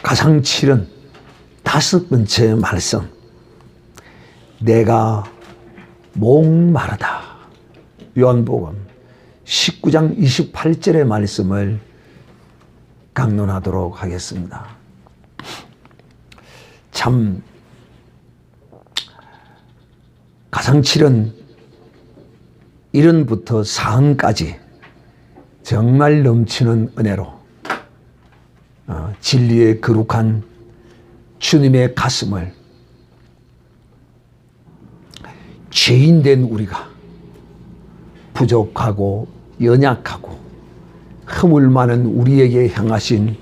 가상칠은 5번째 말씀. 내가 목마르다. 요한복음 19장 28절의 말씀을 강론하도록 하겠습니다. 참 가상칠은 1ön부터 4ön까지 정말 넘치는 은혜로 진리의 거룩한 주님의 가슴을 죄인된 우리가 부족하고 연약하고 허물 많은 우리에게 향하신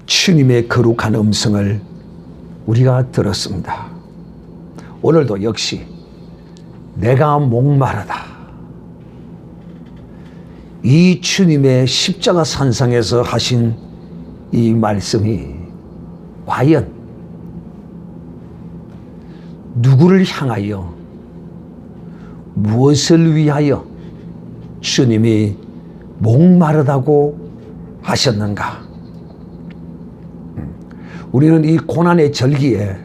주님의 거룩한 음성을 우리가 들었습니다. 오늘도 역시 내가 목마르다. 이 주님의 십자가 산상에서 하신 이 말씀이 과연 누구를 향하여 무엇을 위하여 주님이 목마르다고 하셨는가? 우리는 이 고난의 절기에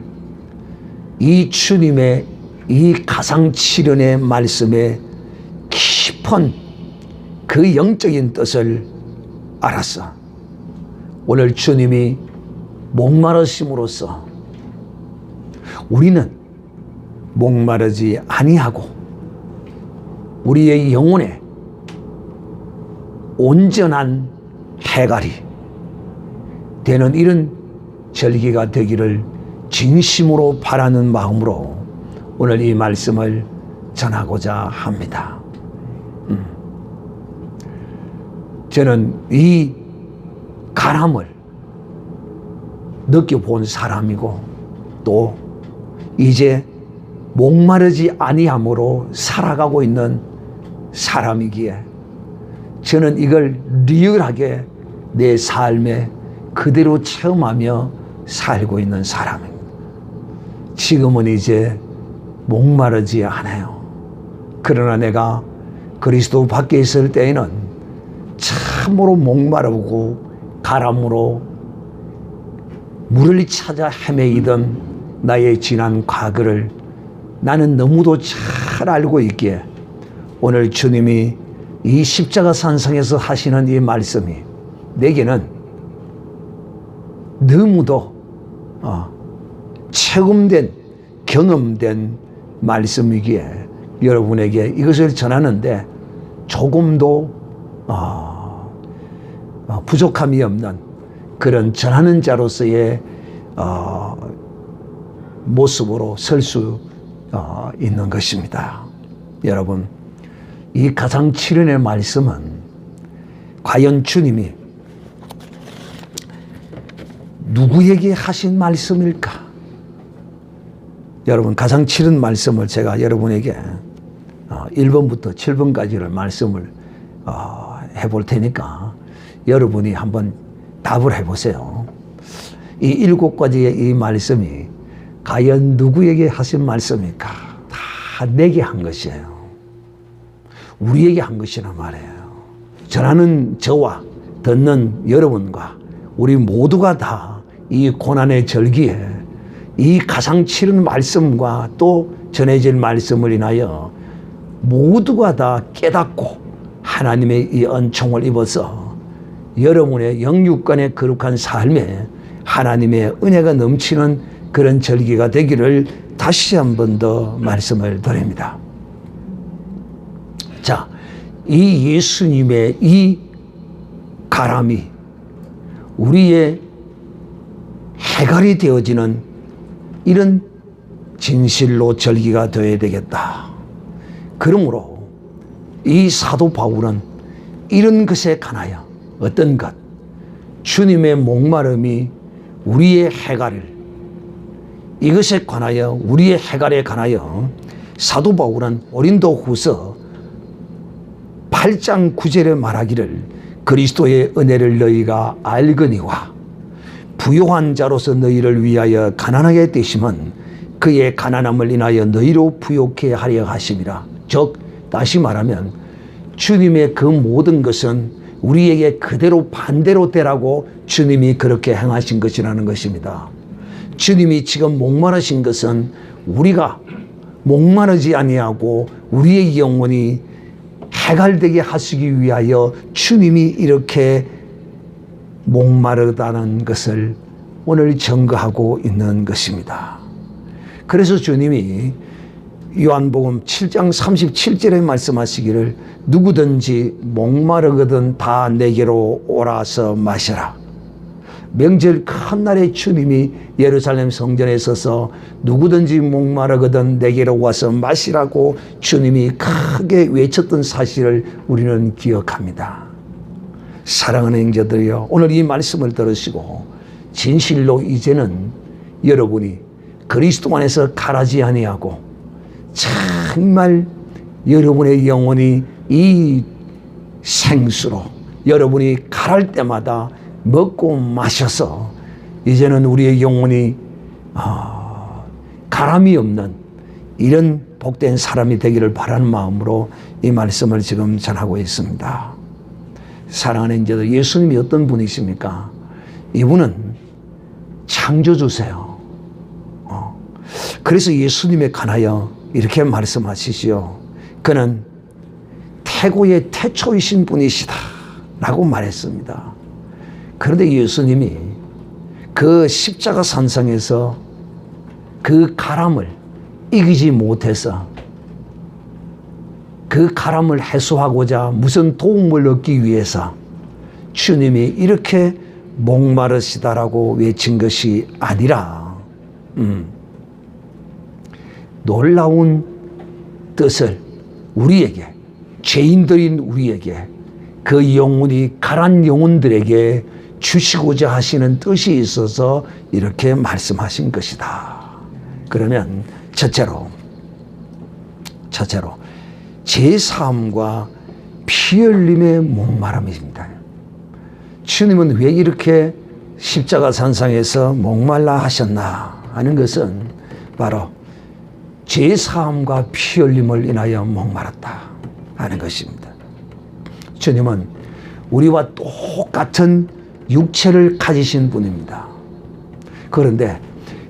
이 주님의 이 가상칠언의 말씀에 깊은 그 영적인 뜻을 알았어. 오늘 주님이 목마르심으로써 우리는 목마르지 아니하고 우리의 영혼에 온전한 해갈이 되는 이런 절기가 되기를 진심으로 바라는 마음으로 오늘 이 말씀을 전하고자 합니다. 저는 이 가람을 느껴본 사람이고 또 이제 목마르지 아니함으로 살아가고 있는 사람이기에 저는 이걸 리얼하게 내 삶에 그대로 체험하며 살고 있는 사람입니다. 지금은 이제 목마르지 않아요. 그러나 내가 그리스도 밖에 있을 때에는 참으로 목마르고 가람으로 물을 찾아 헤매이던 나의 지난 과거를 나는 너무도 잘 알고 있기에 오늘 주님이 이 십자가 산상에서 하시는 이 말씀이 내게는 너무도 체험된 경험된 말씀이기에 여러분에게 이것을 전하는데 조금도 부족함이 없는 그런 전하는 자로서의 모습으로 설 수 있는 것입니다. 여러분, 이 가상칠언의 말씀은 과연 주님이 누구에게 하신 말씀일까? 여러분, 가상칠언 말씀을 제가 여러분에게 1번부터 7번까지를 말씀을 해볼 테니까 여러분이 한번 답을 해보세요. 이 7가지의 이 말씀이 과연 누구에게 하신 말씀입니까? 다 내게 한 것이에요. 우리에게 한 것이란 말이에요. 전하는 저와 듣는 여러분과 우리 모두가 다 이 고난의 절기에 이 가상칠언 말씀과 또 전해질 말씀을 인하여 모두가 다 깨닫고 하나님의 이 은총을 입어서 여러분의 영육간의 거룩한 삶에 하나님의 은혜가 넘치는 그런 절기가 되기를 다시 한 번 더 말씀을 드립니다. 자, 이 예수님의 이 가람이 우리의 해갈이 되어지는 이런 진실로 절기가 되어야 되겠다. 그러므로 이 사도 바울은 이런 것에 관하여 어떤 것, 주님의 목마름이 우리의 해갈을, 이것에 관하여 우리의 해갈에 관하여 사도 바울은 고린도후서 8장 9절에 말하기를 그리스도의 은혜를 너희가 알거니와 부요한 자로서 너희를 위하여 가난하게 되심은 그의 가난함을 인하여 너희로 부요케 하려 하심이라. 즉 다시 말하면 주님의 그 모든 것은 우리에게 그대로 반대로 되라고 주님이 그렇게 행하신 것이라는 것입니다. 주님이 지금 목마르신 것은 우리가 목마르지 아니하고 우리의 영혼이 해갈되게 하시기 위하여 주님이 이렇게 목마르다는 것을 오늘 증거하고 있는 것입니다. 그래서 주님이 요한복음 7장 37절에 말씀하시기를 누구든지 목마르거든 다 내게로 오라서 마시라. 명절 큰 날에 주님이 예루살렘 성전에 서서 누구든지 목마르거든 내게로 와서 마시라고 주님이 크게 외쳤던 사실을 우리는 기억합니다. 사랑하는 형제들이여, 오늘 이 말씀을 들으시고 진실로 이제는 여러분이 그리스도 안에서 가라지 아니하고 정말 여러분의 영혼이 이 생수로 여러분이 가랄 때마다 먹고 마셔서 이제는 우리의 영혼이 가람이 없는 이런 복된 사람이 되기를 바라는 마음으로 이 말씀을 지금 전하고 있습니다. 사랑하는 형제들, 예수님이 어떤 분이십니까? 이분은 창조주세요. 그래서 예수님에 관하여 이렇게 말씀하시지요. 그는 태고의 태초이신 분이시다 라고 말했습니다. 그런데 예수님이 그 십자가 산상에서 그 가람을 이기지 못해서 그 가람을 해소하고자 무슨 도움을 얻기 위해서 주님이 이렇게 목마르시다라고 외친 것이 아니라 놀라운 뜻을 우리에게, 죄인들인 우리에게, 그 영혼이 가란 영혼들에게 주시고자 하시는 뜻이 있어서 이렇게 말씀하신 것이다. 그러면 첫째로 제사함과 피 흘림의 목마름입니다. 주님은 왜 이렇게 십자가 산상에서 목말라 하셨나 하는 것은 바로 제사함과 피 흘림을 인하여 목마랐다 하는 것입니다. 주님은 우리와 똑같은 육체를 가지신 분입니다. 그런데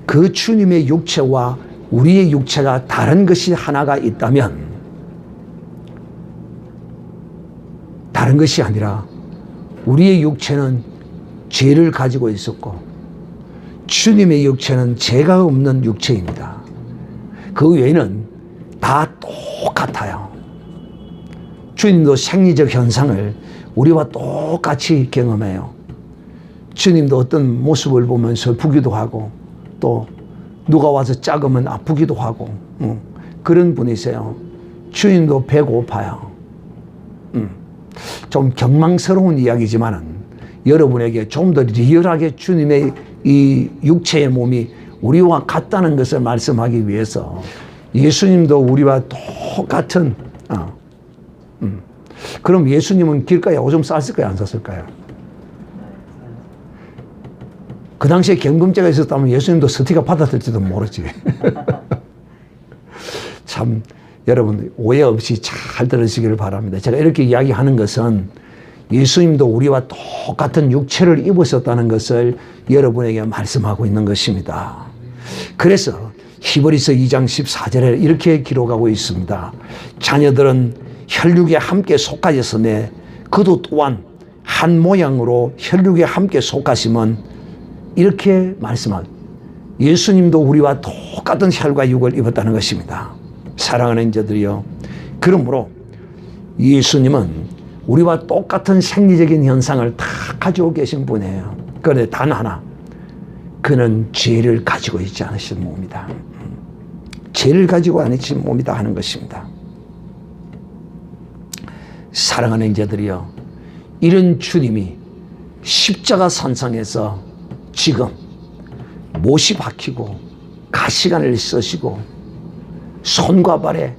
그 주님의 육체와 우리의 육체가 다른 것이 하나가 있다면, 다른 것이 아니라 우리의 육체는 죄를 가지고 있었고 주님의 육체는 죄가 없는 육체입니다. 그 외에는 다 똑같아요. 주님도 생리적 현상을 우리와 똑같이 경험해요. 주님도 어떤 모습을 보면 슬프기도 하고 또 누가 와서 작으면 아프기도 하고 그런 분이세요. 주님도 배고파요. 좀 경망스러운 이야기지만은 여러분에게 좀 더 리얼하게 주님의 이 육체의 몸이 우리와 같다는 것을 말씀하기 위해서 예수님도 우리와 똑같은 그럼 예수님은 길가에 오줌 쌌을까요? 안 쌌을까요? 그 당시에 경금죄가 있었다면 예수님도 스티가 받았을지도 모르지. 참 여러분 오해 없이 잘 들으시기를 바랍니다. 제가 이렇게 이야기하는 것은 예수님도 우리와 똑같은 육체를 입으셨다는 것을 여러분에게 말씀하고 있는 것입니다. 그래서 히브리서 2장 14절에 이렇게 기록하고 있습니다. 자녀들은 혈육에 함께 속하였으며 그도 또한 한 모양으로 혈육에 함께 속하심은 이렇게 말씀합니다. 예수님도 우리와 똑같은 혈과 육을 입었다는 것입니다. 사랑하는 자들이여, 그러므로 예수님은 우리와 똑같은 생리적인 현상을 다 가지고 계신 분이에요. 그런데 단 하나, 그는 죄를 가지고 있지 않으신 몸이다. 죄를 가지고 않으신 몸이다 하는 것입니다. 사랑하는 자들이여, 이런 주님이 십자가 산상에서 지금 못이 박히고 가시관을 쓰시고 손과 발에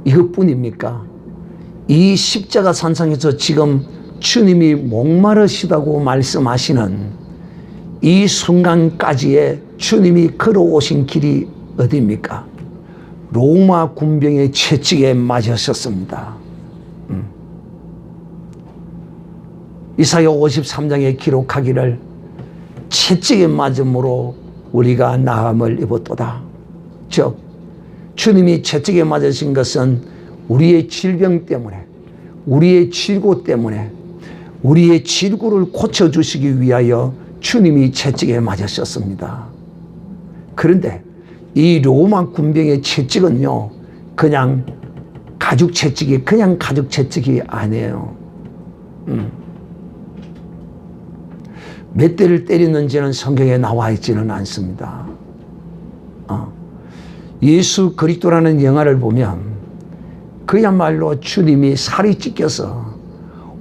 이것뿐입니까? 이 십자가 산상에서 지금 주님이 목마르시다고 말씀하시는 이 순간까지의 주님이 걸어오신 길이 어디입니까? 로마 군병의 채찍에 맞으셨습니다. 이사야 53장에 기록하기를 채찍에 맞음으로 우리가 나음을 입었도다. 즉 주님이 채찍에 맞으신 것은 우리의 질병 때문에, 우리의 질고 때문에, 우리의 질고를 고쳐주시기 위하여 주님이 채찍에 맞으셨습니다. 그런데 이 로마 군병의 채찍은요, 그냥 가죽 채찍이 아니에요. 몇 대를 때리는지는 성경에 나와 있지는 않습니다. 예수 그리스도라는 영화를 보면 그야말로 주님이 살이 찢겨서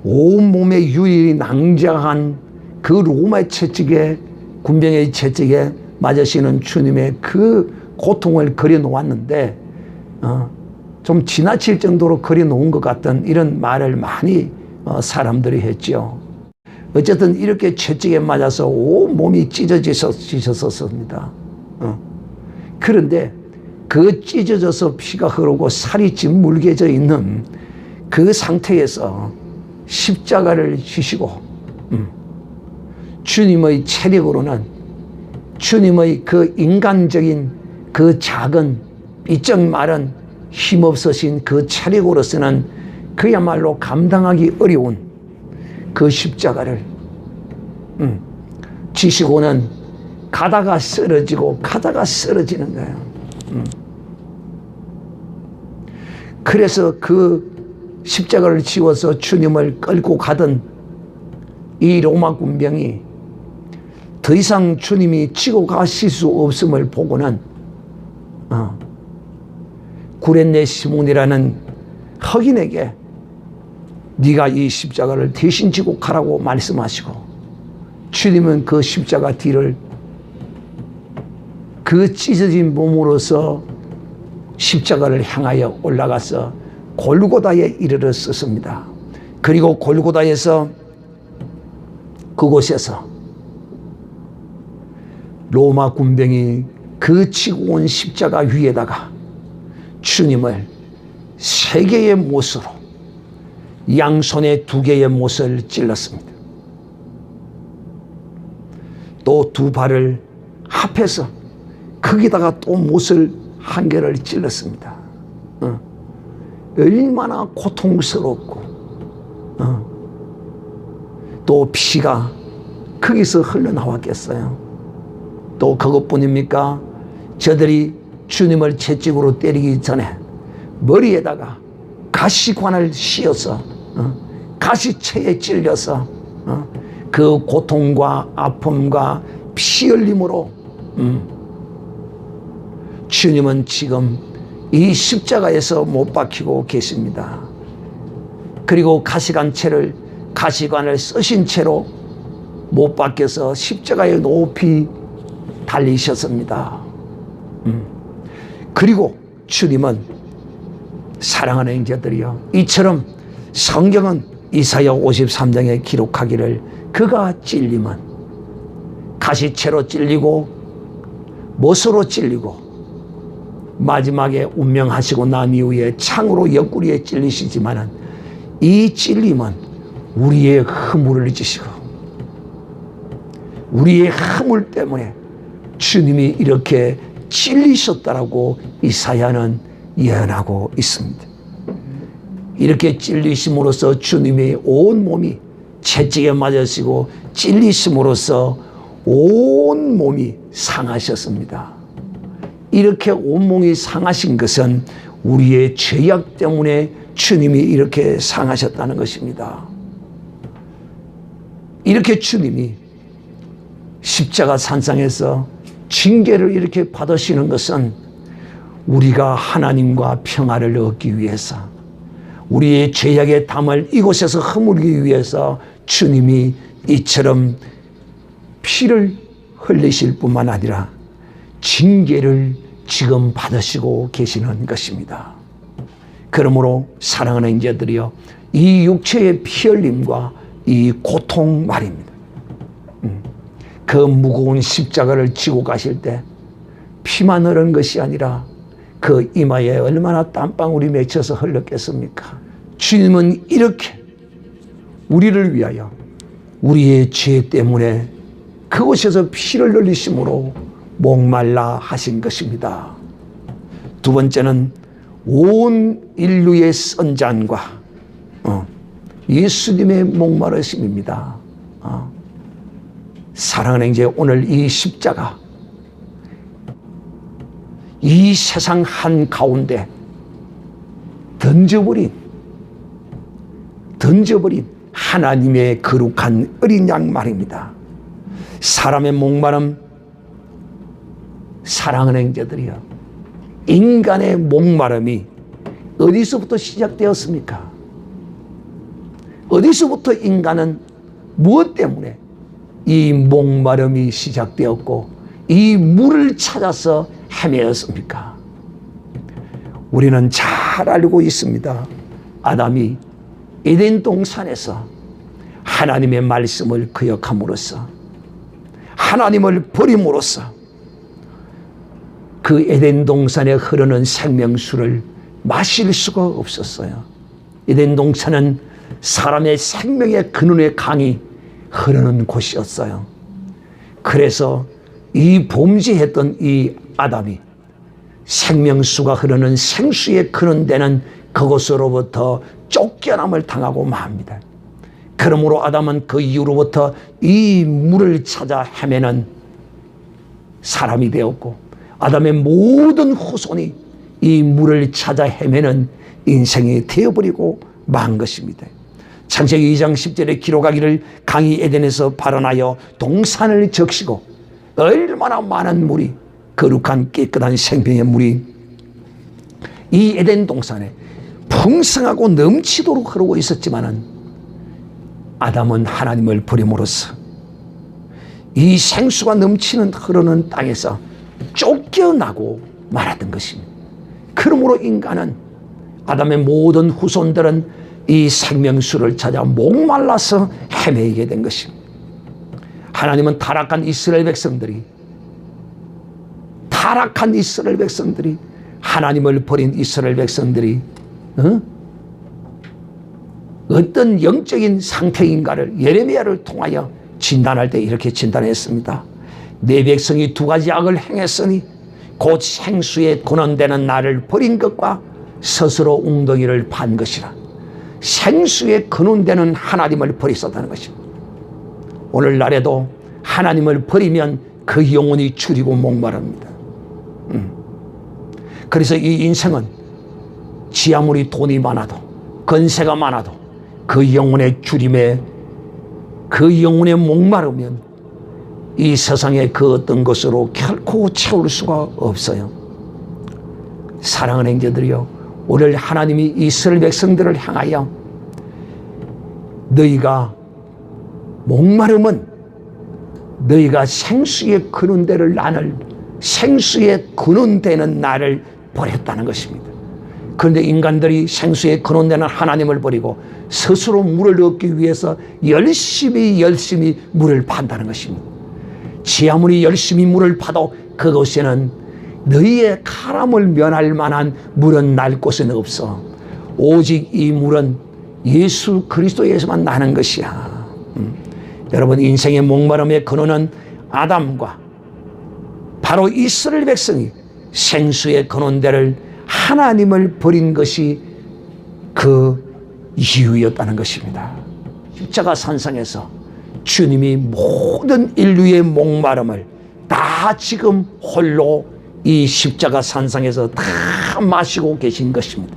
온몸에 유일이 낭자한 그 로마의 채찍에, 군병의 채찍에 맞으시는 주님의 그 고통을 그려놓았는데 좀 지나칠 정도로 그려놓은 것 같은 이런 말을 많이 사람들이 했죠. 어쨌든 이렇게 채찍에 맞아서 온몸이 찢어지셨습니다. 그런데 그 찢어져서 피가 흐르고 살이 짓물개져 있는 그 상태에서 십자가를 지시고 주님의 체력으로는, 주님의 그 인간적인 그 작은 삐쩍 마른 힘없으신 그 체력으로서는 그야말로 감당하기 어려운 그 십자가를 지시고는 가다가 쓰러지고 가다가 쓰러지는 거예요. 그래서 그 십자가를 지워서 주님을 끌고 가던 이 로마 군병이 더 이상 주님이 지고 가실 수 없음을 보고는 구레네 시몬이라는 흑인에게 네가 이 십자가를 대신 지고 가라고 말씀하시고, 주님은 그 십자가 뒤를 그 찢어진 몸으로서 십자가를 향하여 올라가서 골고다에 이르렀습니다. 그리고 골고다에서 그곳에서 로마 군병이 그 지고 온 십자가 위에다가 주님을 3개의 못으로, 양손에 2개의 못을 찔렀습니다. 또 2발을 합해서 거기다가 또 못을 1개를 찔렀습니다. 얼마나 고통스럽고 또 피가 거기서 흘러나왔겠어요. 또 그것뿐입니까? 저들이 주님을 채찍으로 때리기 전에 머리에다가 가시관을 씌워서 가시체에 찔려서 그 고통과 아픔과 피 흘림으로 주님은 지금 이 십자가에서 못 박히고 계십니다. 그리고 가시관을 쓰신 채로 못 박혀서 십자가에 높이 달리셨습니다. 그리고 주님은, 사랑하는 형제들이여, 이처럼 성경은 이사야 53장에 기록하기를 그가 찔림은 가시채로 찔리고 못으로 찔리고 마지막에 운명하시고 난 이후에 창으로 옆구리에 찔리시지만은 이 찔림은 우리의 허물을 지시고 우리의 허물 때문에 주님이 이렇게 찔리셨다라고 이사야는 예언하고 있습니다. 이렇게 찔리심으로써 주님의 온 몸이 채찍에 맞으시고 찔리심으로써 온 몸이 상하셨습니다. 이렇게 온몸이 상하신 것은 우리의 죄악 때문에 주님이 이렇게 상하셨다는 것입니다. 이렇게 주님이 십자가 산상에서 징계를 이렇게 받으시는 것은 우리가 하나님과 평화를 얻기 위해서, 우리의 죄악의 담을 이곳에서 허물기 위해서 주님이 이처럼 피를 흘리실 뿐만 아니라 징계를 지금 받으시고 계시는 것입니다. 그러므로 사랑하는 형제들이여, 이 육체의 피 흘림과 이 고통 말입니다. 그 무거운 십자가를 지고 가실 때 피만 흐른 것이 아니라 그 이마에 얼마나 땀방울이 맺혀서 흘렀겠습니까? 주님은 이렇게 우리를 위하여 우리의 죄 때문에 그곳에서 피를 흘리심으로 목말라 하신 것입니다. 두 번째는 온 인류의 선잔과 예수님의 목마르심입니다. 사랑하는 형제, 오늘 이 십자가, 이 세상 한가운데 던져버린 하나님의 거룩한 어린 양 말입니다. 사람의 목마름, 사랑하는 형제들이여, 인간의 목마름이 어디서부터 시작되었습니까? 어디서부터 인간은 무엇 때문에 이 목마름이 시작되었고 이 물을 찾아서 헤매었습니까? 우리는 잘 알고 있습니다. 아담이 에덴 동산에서 하나님의 말씀을 거역함으로써, 하나님을 버림으로써 그 에덴 동산에 흐르는 생명수를 마실 수가 없었어요. 에덴 동산은 사람의 생명의 근원의 강이 흐르는 곳이었어요. 그래서 이 범죄했던 이 아담이 생명수가 흐르는 생수의 근원되는 그곳으로부터 쫓겨남을 당하고 맙니다. 그러므로 아담은 그 이후로부터 이 물을 찾아 헤매는 사람이 되었고, 아담의 모든 후손이 이 물을 찾아 헤매는 인생이 되어버리고 만 것입니다. 창세기 2장 10절에 기록하기를 강이 에덴에서 발원하여 동산을 적시고 얼마나 많은 물이, 거룩한 깨끗한 생명의 물이 이 에덴 동산에 풍성하고 넘치도록 흐르고 있었지만은 아담은 하나님을 버림으로써 이 생수가 넘치는 흐르는 땅에서 쫓겨나고 말았던 것입니다. 그러므로 인간은, 아담의 모든 후손들은 이 생명수를 찾아 목말라서 헤매게 된 것입니다. 하나님은 타락한 이스라엘 백성들이 하나님을 버린 이스라엘 백성들이 어떤 영적인 상태인가를 예레미야를 통하여 진단할 때 이렇게 진단했습니다. 내 백성이 두 가지 악을 행했으니 곧 생수에 근원되는 나를 버린 것과 스스로 웅덩이를 판 것이라. 생수에 근원되는 하나님을 버렸었다는 것입니다. 오늘날에도 하나님을 버리면 그 영혼이 줄이고 목마릅니다. 그래서 이 인생은 지 아무리 돈이 많아도, 건세가 많아도 그 영혼의 줄임에, 그 영혼의 목마르면 이 세상의 그 어떤 것으로 결코 채울 수가 없어요. 사랑하는 형제들이여, 오늘 하나님이 이스라엘 백성들을 향하여 너희가 목마름은 너희가 생수의 근원되는 나를, 생수의 근원되는 나를 버렸다는 것입니다. 그런데 인간들이 생수의 근원되는 하나님을 버리고 스스로 물을 얻기 위해서 열심히 물을 판다는 것입니다. 지 아무리 열심히 물을 파도 그곳에는 너희의 카람을 면할 만한 물은 날 곳은 없어. 오직 이 물은 예수 그리스도에서만 나는 것이야. 여러분, 인생의 목마름의 근원은 아담과 바로 이스라엘 백성이 생수의 근원대를 하나님을 버린 것이 그 이유였다는 것입니다. 십자가 산상에서 주님이 모든 인류의 목마름을 다 지금 홀로 이 십자가 산상에서 다 마시고 계신 것입니다.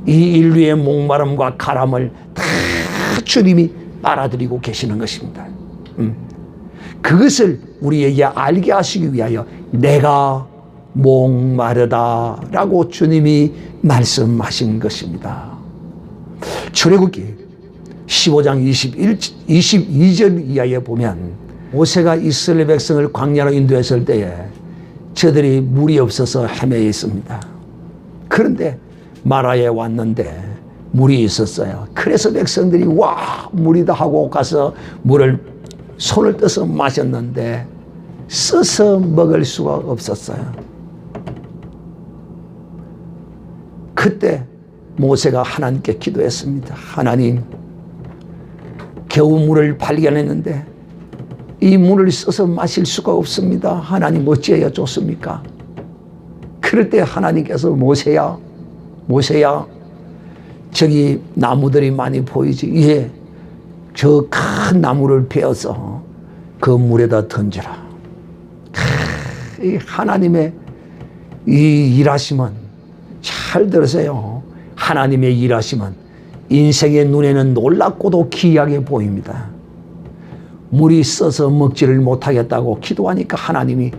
이 인류의 목마름과 가람을 다 주님이 빨아들이고 계시는 것입니다. 그것을 우리에게 알게 하시기 위하여 내가 목마르다라고 주님이 말씀하신 것입니다. 출애굽기 15장 22절 이하에 보면 모세가 이스라엘 백성을 광야로 인도했을 때에 저들이 물이 없어서 헤매어 있습니다. 그런데 마라에 왔는데 물이 있었어요. 그래서 백성들이 와, 물이다 하고 가서 물을 손을 떠서 마셨는데 써서 먹을 수가 없었어요. 그때 모세가 하나님께 기도했습니다. 하나님, 겨우 물을 발견했는데 이 물을 써서 마실 수가 없습니다. 하나님 어찌해야 좋습니까? 그럴 때 하나님께서 모세야, 모세야, 저기 나무들이 많이 보이지? 예, 저 큰 나무를 베어서 그 물에다 던져라. 이 하나님의 이 일하심은, 잘 들으세요. 하나님의 일하심은 인생의 눈에는 놀랍고도 기이하게 보입니다. 물이 써서 먹지를 못하겠다고 기도하니까 하나님이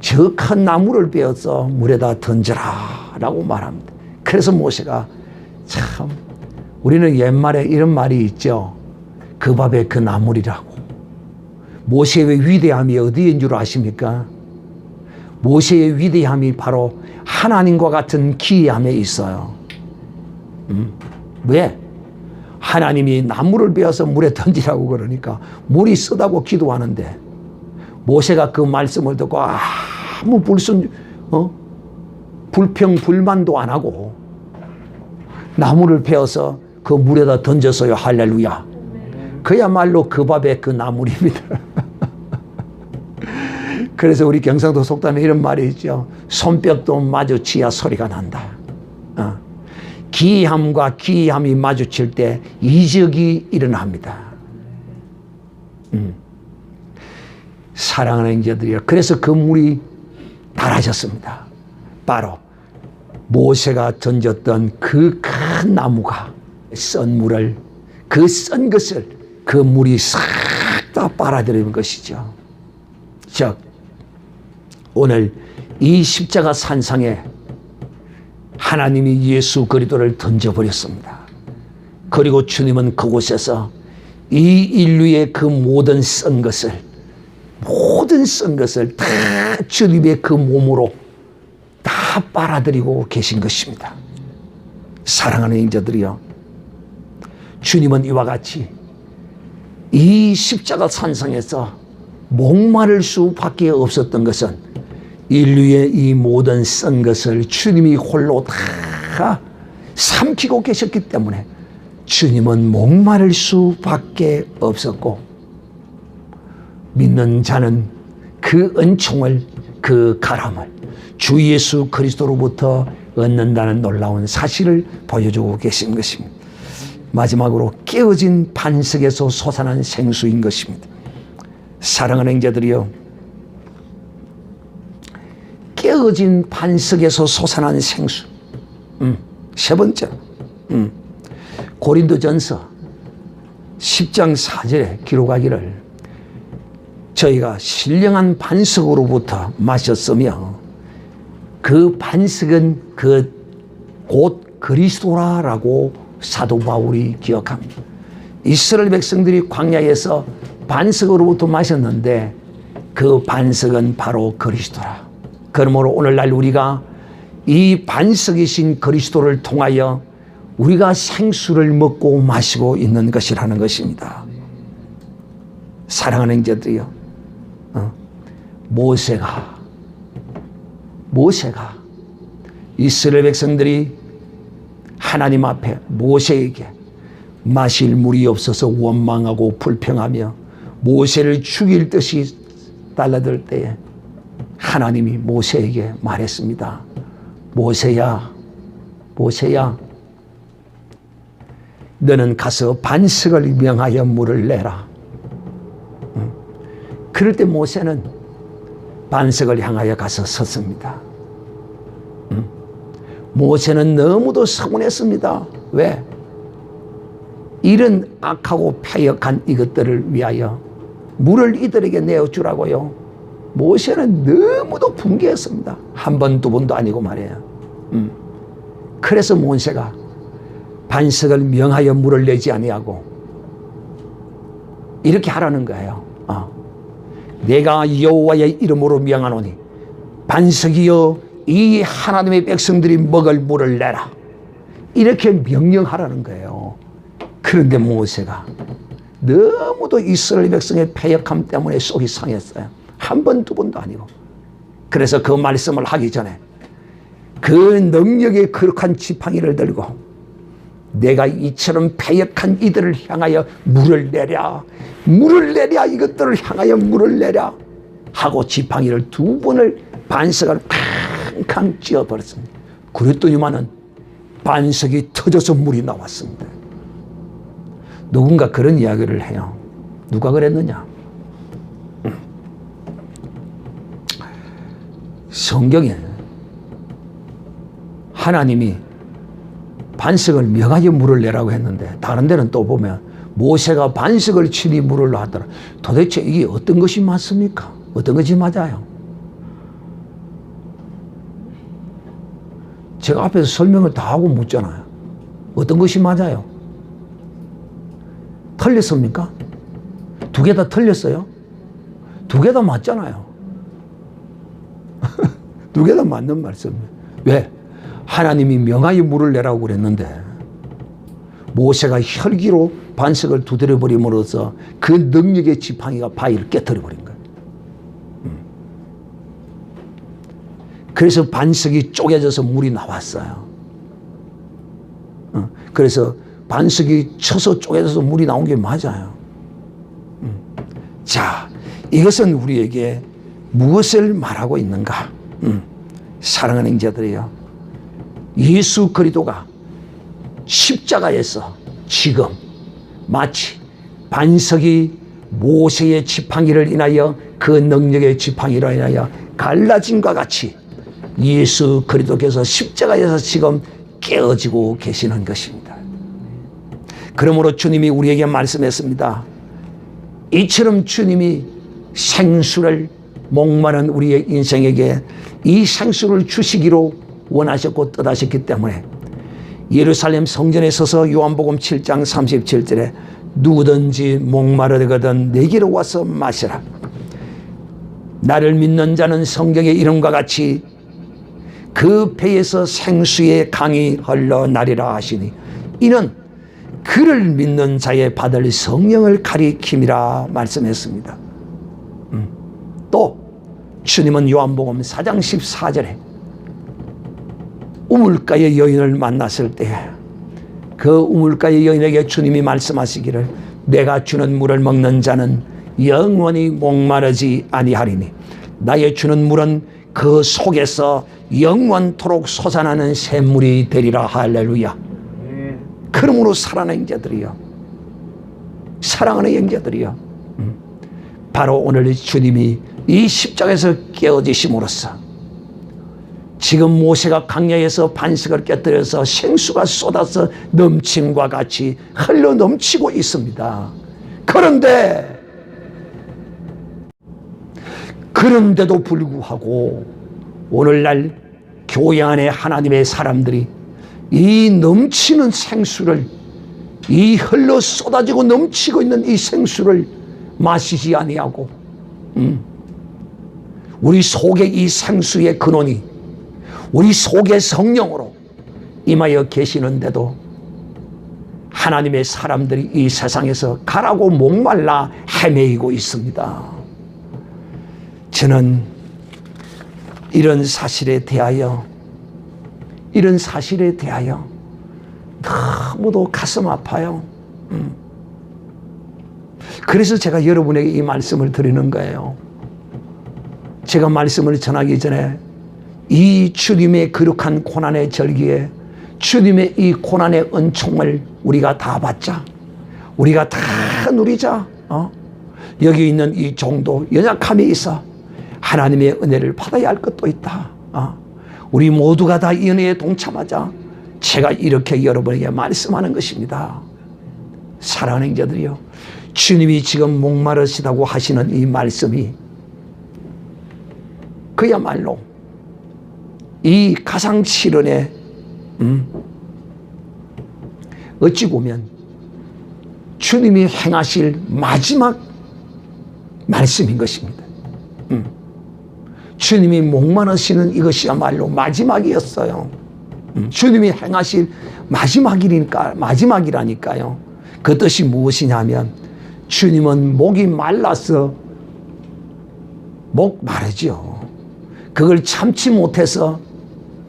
저 큰 나무를 베어서 물에다 던져라 라고 말합니다. 그래서 모세가, 참, 우리는 옛말에 이런 말이 있죠. 그 밥에 그 나물이라고. 모세의 위대함이 어디인 줄 아십니까? 모세의 위대함이 바로 하나님과 같은 기이함에 있어요. 왜? 하나님이 나무를 베어서 물에 던지라고 그러니까 물이 쓰다고 기도하는데 모세가 그 말씀을 듣고 아무 불평 불만도 안 하고 나무를 베어서 그 물에다 던졌어요. 할렐루야. 그야말로 그 밥에 그 나물입니다. 그래서 우리 경상도 속담에 이런 말이 있죠. 손뼉도 마주치야 소리가 난다. 기이함과 기이함이 마주칠 때 이적이 일어납니다. 사랑하는 형제들이여, 그래서 그 물이 달아졌습니다. 바로 모세가 던졌던 그 큰 나무가 썬 물을, 그 썬 것을 그 물이 싹 다 빨아들이는 것이죠. 즉 오늘 이 십자가 산상에 하나님이 예수 그리스도를 던져버렸습니다. 그리고 주님은 그곳에서 이 인류의 그 모든 썬 것을 다 주님의 그 몸으로 다 빨아들이고 계신 것입니다. 사랑하는 형제들이여, 주님은 이와 같이 이 십자가 산상에서 목마를 수밖에 없었던 것은 인류의 이 모든 썬 것을 주님이 홀로 다 삼키고 계셨기 때문에 주님은 목마를 수밖에 없었고, 믿는 자는 그 은총을, 그 가람을 주 예수 그리스도로부터 얻는다는 놀라운 사실을 보여주고 계신 것입니다. 마지막으로 깨어진 반석에서 솟아난 생수인 것입니다. 사랑하는 형제들이여, 깨어진 반석에서 솟아난 생수. 세 번째, 고린도전서 10장 4절에 기록하기를 저희가 신령한 반석으로부터 마셨으며 그 반석은 곧 그리스도라라고 사도 바울이 기억합니다. 이스라엘 백성들이 광야에서 반석으로부터 마셨는데 그 반석은 바로 그리스도라. 그러므로 오늘날 우리가 이 반석이신 그리스도를 통하여 우리가 생수를 먹고 마시고 있는 것이라는 것입니다. 사랑하는 형제들이여, 모세가 이스라엘 백성들이 하나님 앞에 모세에게 마실 물이 없어서 원망하고 불평하며 모세를 죽일 듯이 달라들 때에 하나님이 모세에게 말했습니다. 모세야, 너는 가서 반석을 명하여 물을 내라. 그럴 때 모세는 반석을 향하여 가서 섰습니다. 모세는 너무도 서운했습니다. 왜? 이런 악하고 패역한 이것들을 위하여 물을 이들에게 내어주라고요. 모세는 너무도 분개했습니다. 한 번, 두 번도 아니고 말이에요. 그래서 모세가 반석을 명하여 물을 내지 아니하고 이렇게 하라는 거예요. 내가 여호와의 이름으로 명하노니 반석이여 이 하나님의 백성들이 먹을 물을 내라. 이렇게 명령하라는 거예요. 그런데 모세가 너무도 이스라엘 백성의 패역함 때문에 속이 상했어요. 한 번, 두 번도 아니고. 그래서 그 말씀을 하기 전에 그 능력의 거룩한 지팡이를 들고 내가 이처럼 패역한 이들을 향하여 물을 내랴, 물을 내랴, 이것들을 향하여 물을 내랴 하고 지팡이를 2번을 반석을 캉캉 찧어버렸습니다. 그랬더니만은 반석이 터져서 물이 나왔습니다. 누군가 그런 이야기를 해요. 누가 그랬느냐? 성경에 하나님이 반석을 명하여 물을 내라고 했는데 다른 데는 또 보면 모세가 반석을 치니 물을 놨더라. 도대체 이게 어떤 것이 맞습니까? 어떤 것이 맞아요? 제가 앞에서 설명을 다 하고 묻잖아요. 어떤 것이 맞아요? 틀렸습니까? 2개 다 틀렸어요? 2개 다 맞잖아요. 2개 다 맞는 말씀이에요. 왜? 하나님이 명하여 물을 내라고 그랬는데 모세가 혈기로 반석을 두드려 버림으로써 그 능력의 지팡이가 바위를 깨뜨려 버린 거예요. 그래서 반석이 쪼개져서 물이 나왔어요. 그래서 반석이 쳐서 쪼개져서 물이 나온 게 맞아요. 자, 이것은 우리에게 무엇을 말하고 있는가? 사랑하는 형제들이요, 예수 그리스도가 십자가에서 지금 마치 반석이 모세의 지팡이를 인하여 그 능력의 지팡이로 인하여 갈라짐과 같이 예수 그리스도께서 십자가에서 지금 깨어지고 계시는 것입니다. 그러므로 주님이 우리에게 말씀했습니다. 이처럼 주님이 생수를 목마른 우리의 인생에게 이 생수를 주시기로 원하셨고 뜻하셨기 때문에 예루살렘 성전에 서서 요한복음 7장 37절에 누구든지 목마르거든 내게로 와서 마시라. 나를 믿는 자는 성경의 이름과 같이 그 배에서 생수의 강이 흘러나리라 하시니 이는 그를 믿는 자의 받을 성령을 가리킴이라 말씀했습니다. 또 주님은 요한복음 4장 14절에 우물가의 여인을 만났을 때 그 우물가의 여인에게 주님이 말씀하시기를 내가 주는 물을 먹는 자는 영원히 목마르지 아니하리니 나의 주는 물은 그 속에서 영원토록 솟아나는 샘물이 되리라. 할렐루야. 그러므로 사랑하는 형제들이요, 사랑하는 형제들이요, 바로 오늘 주님이 이 십자가에서 깨어지심으로써 지금 모세가 강야에서 반석을 깨뜨려서 생수가 쏟아서 넘침과 같이 흘러 넘치고 있습니다. 그런데도 불구하고 오늘날 교회 안에 하나님의 사람들이 이 넘치는 생수를, 이 흘러 쏟아지고 넘치고 있는 이 생수를 마시지 아니하고 우리 속에 이 생수의 근원이 우리 속의 성령으로 임하여 계시는데도 하나님의 사람들이 이 세상에서 가라고 목말라 헤매이고 있습니다. 저는 이런 사실에 대하여 너무도 가슴 아파요. 그래서 제가 여러분에게 이 말씀을 드리는 거예요. 제가 말씀을 전하기 전에 이 주님의 거룩한 고난의 절기에 주님의 이 고난의 은총을 우리가 다 받자. 우리가 다 누리자. 여기 있는 이 종도 연약함이 있어 하나님의 은혜를 받아야 할 것도 있다. 우리 모두가 다 이 은혜에 동참하자. 제가 이렇게 여러분에게 말씀하는 것입니다. 사랑하는 형제들이요, 주님이 지금 목마르시다고 하시는 이 말씀이 그야말로 이 가상실현에 어찌 보면 주님이 행하실 마지막 말씀인 것입니다. 주님이 목마르시는 이것이야말로 마지막이었어요. 주님이 행하실 마지막이라니까요. 그 뜻이 무엇이냐면 주님은 목이 말라서 목 마르죠. 그걸 참지 못해서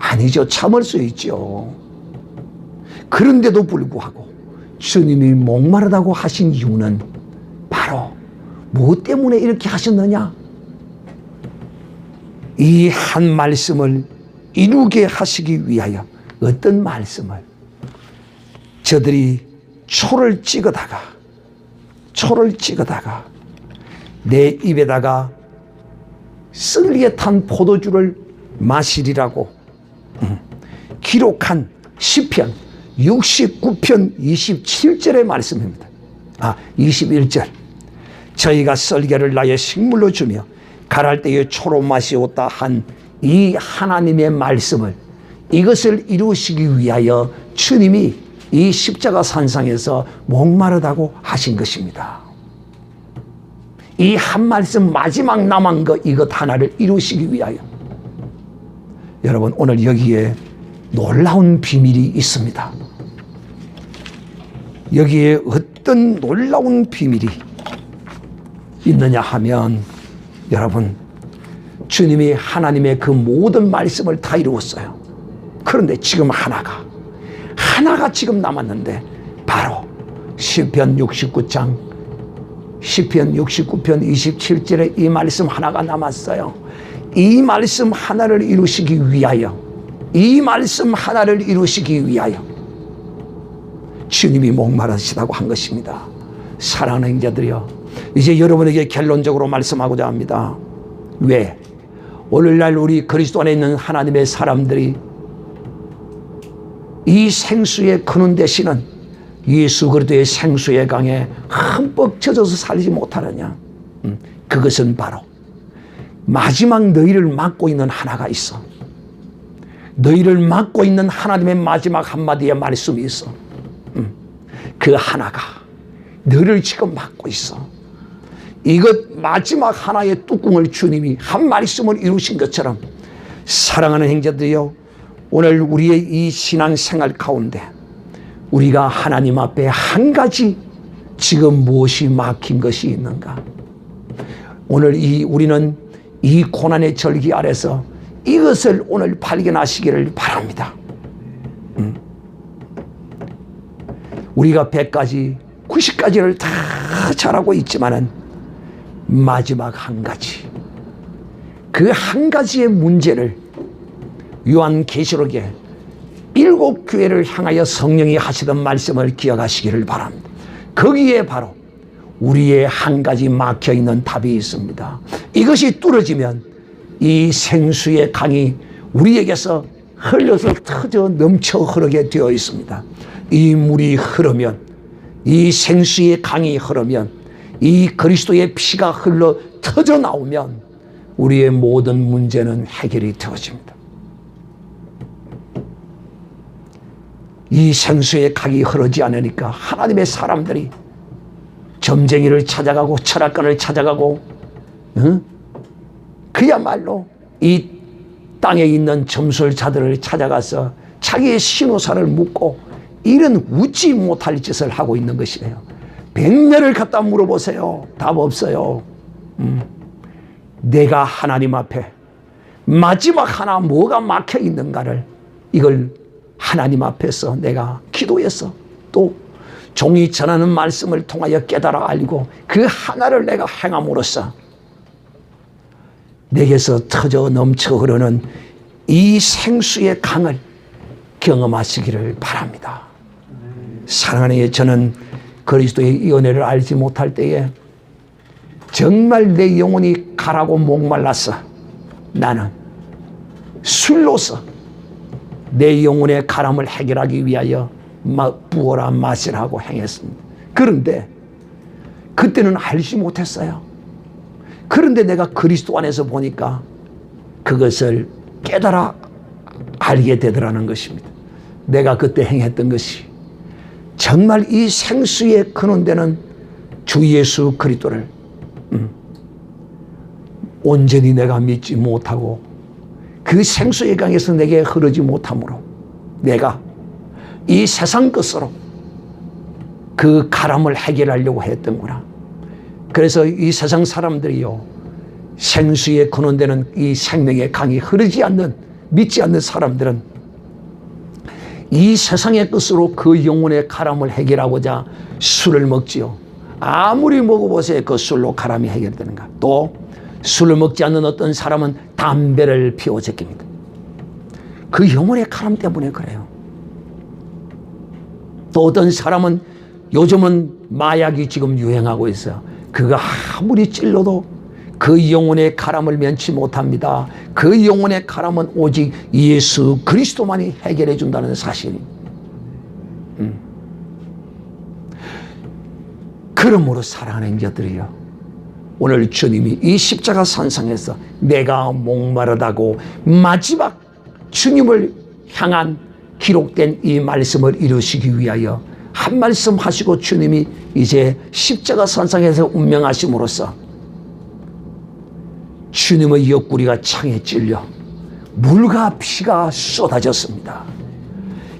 아니죠. 참을 수 있죠. 그런데도 불구하고 주님이 목마르다고 하신 이유는 바로 무엇 때문에 이렇게 하셨느냐? 이 한 말씀을 이루게 하시기 위하여. 어떤 말씀을? 저들이 초를 찍어다가 내 입에다가 썰리에 탄 포도주를 마시리라고 기록한 시편 69편 27절의 말씀입니다. 21절. 저희가 썰개를 나의 식물로 주며 갈할 때에 초로 마시었다 한 이 하나님의 말씀을, 이것을 이루시기 위하여 주님이 이 십자가 산상에서 목마르다고 하신 것입니다. 이 한 말씀 마지막 남은 것 이것 하나를 이루시기 위하여. 여러분, 오늘 여기에 놀라운 비밀이 있습니다. 여기에 어떤 놀라운 비밀이 있느냐 하면, 여러분, 주님이 하나님의 그 모든 말씀을 다 이루었어요. 그런데 지금 하나가 지금 남았는데, 바로 시편 69편 27절에 이 말씀 하나가 남았어요. 이 말씀 하나를 이루시기 위하여, 주님이 목마르시다고 한 것입니다. 사랑하는 형제들이여, 이제 여러분에게 결론적으로 말씀하고자 합니다. 왜? 오늘날 우리 그리스도 안에 있는 하나님의 사람들이 이 생수의 근원 되시는 예수 그리스도의 생수의 강에 흠뻑 젖어서 살지 못하느냐? 그것은 바로 마지막 너희를 막고 있는 하나가 있어. 너희를 막고 있는 하나님의 마지막 한마디의 말씀이 있어. 그 하나가 너를 지금 막고 있어. 이것 마지막 하나의 뚜껑을 주님이 한 말씀을 이루신 것처럼, 사랑하는 형제들이여, 오늘 우리의 이 신앙생활 가운데 우리가 하나님 앞에 한 가지 지금 무엇이 막힌 것이 있는가? 오늘 우리는 이 고난의 절기 아래서 이것을 오늘 발견하시기를 바랍니다. 우리가 100가지, 90가지를 다 잘하고 있지만은 마지막 한 가지, 그 한 가지의 문제를 요한계시록에 7교회를 향하여 성령이 하시던 말씀을 기억하시기를 바랍니다. 거기에 바로 우리의 한 가지 막혀있는 답이 있습니다. 이것이 뚫어지면 이 생수의 강이 우리에게서 흘러서 터져 넘쳐 흐르게 되어 있습니다. 이 물이 흐르면, 이 생수의 강이 흐르면, 이 그리스도의 피가 흘러 터져 나오면 우리의 모든 문제는 해결이 되어집니다. 이 생수의 강이 흐르지 않으니까 하나님의 사람들이 점쟁이를 찾아가고 철학관을 찾아가고, 그야말로 이 땅에 있는 점술자들을 찾아가서 자기의 신호사를 묻고 이런 웃지 못할 짓을 하고 있는 것이에요. 100년을 갖다 물어보세요. 답 없어요. 내가 하나님 앞에 마지막 하나 뭐가 막혀 있는가를, 이걸 하나님 앞에서 내가 기도해서 또 종이 전하는 말씀을 통하여 깨달아 알고 그 하나를 내가 행함으로써 내게서 터져 넘쳐 흐르는 이 생수의 강을 경험하시기를 바랍니다. 사랑하는, 저는 그리스도의 이 은혜를 알지 못할 때에 정말 내 영혼이 가라고 목말랐어. 나는 술로서 내 영혼의 가람을 해결하기 위하여 부어라 마시라고 행했습니다. 그런데 그때는 알지 못했어요. 그런데 내가 그리스도 안에서 보니까 그것을 깨달아 알게 되더라는 것입니다. 내가 그때 행했던 것이 정말 이 생수의 근원되는 주 예수 그리스도를 온전히 내가 믿지 못하고 그 생수의 강에서 내게 흐르지 못하므로 내가 이 세상 것으로 그 가람을 해결하려고 했던구나. 그래서 이 세상 사람들이요, 생수의 근원되는 이 생명의 강이 흐르지 않는 믿지 않는 사람들은 이 세상의 것으로 그 영혼의 가람을 해결하고자 술을 먹지요. 아무리 먹어보세요. 그 술로 가람이 해결되는가. 또 술을 먹지 않는 어떤 사람은 담배를 피워 제낍니다. 그 영혼의 가람 때문에 그래요. 또 어떤 사람은 요즘은 마약이 지금 유행하고 있어요. 그거 아무리 찔러도 그 영혼의 가람을 면치 못합니다. 그 영혼의 가람은 오직 예수 그리스도만이 해결해 준다는 사실입니다. 그러므로 사랑하는 자들이요, 오늘 주님이 이 십자가 산상에서 내가 목마르다고 마지막 주님을 향한 기록된 이 말씀을 이루시기 위하여 한 말씀 하시고 주님이 이제 십자가 산상에서 운명하심으로써 주님의 옆구리가 창에 찔려 물과 피가 쏟아졌습니다.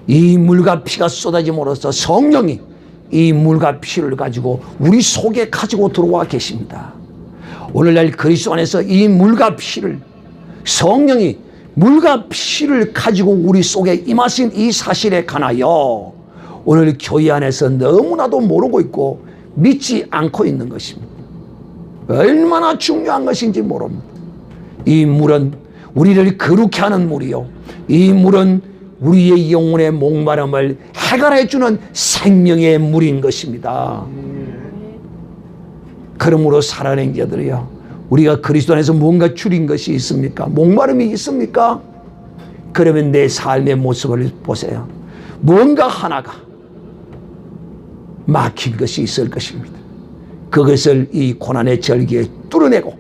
이 물과 피가 쏟아짐으로써 성령이 이 물과 피를 가지고 우리 속에 가지고 들어와 계십니다. 오늘날 그리스도 안에서 이 물과 피를, 성령이 물과 피를 가지고 우리 속에 임하신 이 사실에 관하여 오늘 교회 안에서 너무나도 모르고 있고 믿지 않고 있는 것입니다. 얼마나 중요한 것인지 모릅니다. 이 물은 우리를 거룩해 하는 물이요, 이 물은 우리의 영혼의 목마름을 해결해 주는 생명의 물인 것입니다. 그러므로 사랑하는 자들이요, 우리가 그리스도 안에서 뭔가 줄인 것이 있습니까? 목마름이 있습니까? 그러면 내 삶의 모습을 보세요. 뭔가 하나가 막힌 것이 있을 것입니다. 그것을 이 고난의 절기에 뚫어내고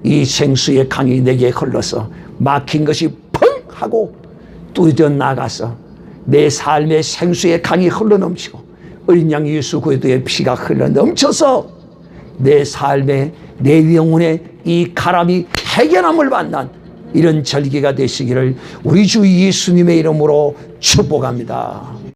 이 생수의 강이 내게 흘러서 막힌 것이 펑 하고 뚫어져 나가서 내 삶의 생수의 강이 흘러넘치고 어린 양 예수 그리스도의 피가 흘러넘쳐서 내 삶의, 내 영혼의 이 가람이 해결함을 만난 이런 절기가 되시기를 우리 주 예수님의 이름으로 축복합니다.